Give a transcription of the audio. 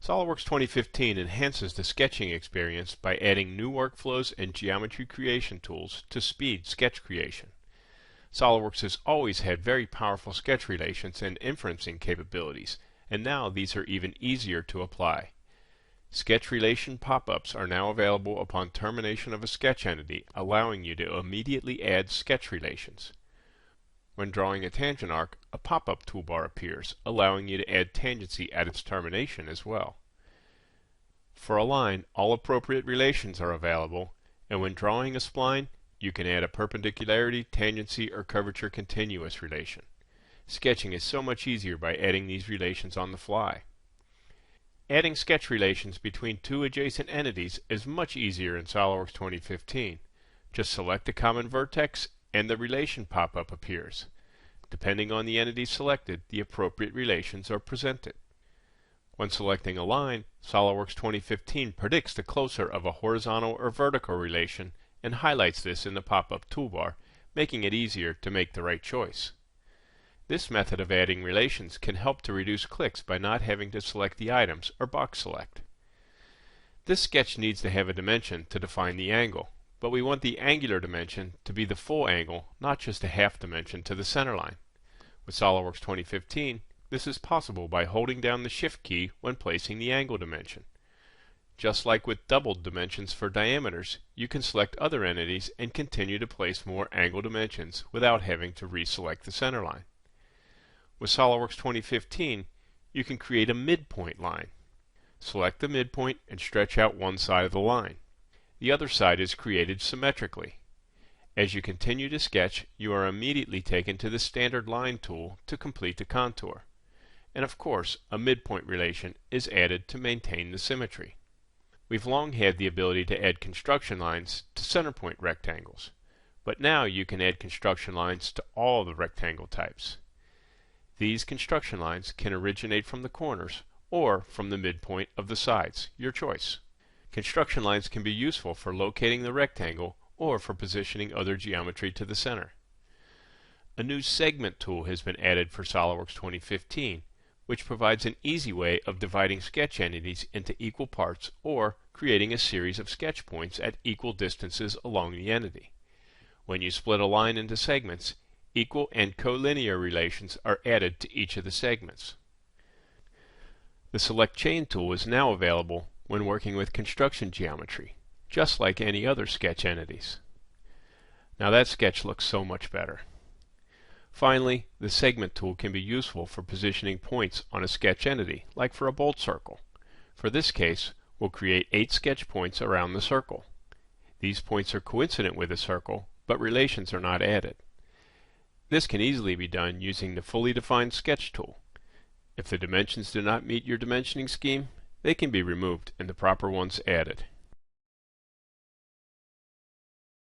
SOLIDWORKS 2015 enhances the sketching experience by adding new workflows and geometry creation tools to speed sketch creation. SOLIDWORKS has always had very powerful sketch relations and inferencing capabilities, and now these are even easier to apply. Sketch relation pop-ups are now available upon termination of a sketch entity, allowing you to immediately add sketch relations. When drawing a tangent arc, a pop-up toolbar appears, allowing you to add tangency at its termination as well. For a line, all appropriate relations are available, and when drawing a spline, you can add a perpendicularity, tangency, or curvature continuous relation. Sketching is so much easier by adding these relations on the fly. Adding sketch relations between two adjacent entities is much easier in SOLIDWORKS 2015. Just select a common vertex and the relation pop-up appears. Depending on the entity selected, the appropriate relations are presented. When selecting a line, SOLIDWORKS 2015 predicts the closer of a horizontal or vertical relation and highlights this in the pop-up toolbar, making it easier to make the right choice. This method of adding relations can help to reduce clicks by not having to select the items or box select. This sketch needs to have a dimension to define the angle, but we want the angular dimension to be the full angle, not just a half dimension to the center line. With SOLIDWORKS 2015, this is possible by holding down the Shift key when placing the angle dimension. Just like with doubled dimensions for diameters, you can select other entities and continue to place more angle dimensions without having to reselect the center line. With SOLIDWORKS 2015, you can create a midpoint line. Select the midpoint and stretch out one side of the line. The other side is created symmetrically. As you continue to sketch, you are immediately taken to the standard line tool to complete the contour. And of course, a midpoint relation is added to maintain the symmetry. We've long had the ability to add construction lines to center point rectangles, but now you can add construction lines to all the rectangle types. These construction lines can originate from the corners or from the midpoint of the sides, your choice. Construction lines can be useful for locating the rectangle or for positioning other geometry to the center. A new segment tool has been added for SOLIDWORKS 2015, which provides an easy way of dividing sketch entities into equal parts or creating a series of sketch points at equal distances along the entity. When you split a line into segments, equal and collinear relations are added to each of the segments. The Select Chain tool is now available when working with construction geometry, just like any other sketch entities. Now that sketch looks so much better. Finally, the Segment tool can be useful for positioning points on a sketch entity, like for a bolt circle. For this case, we'll create 8 sketch points around the circle. These points are coincident with the circle, but relations are not added. This can easily be done using the Fully Defined Sketch tool. If the dimensions do not meet your dimensioning scheme, they can be removed and the proper ones added.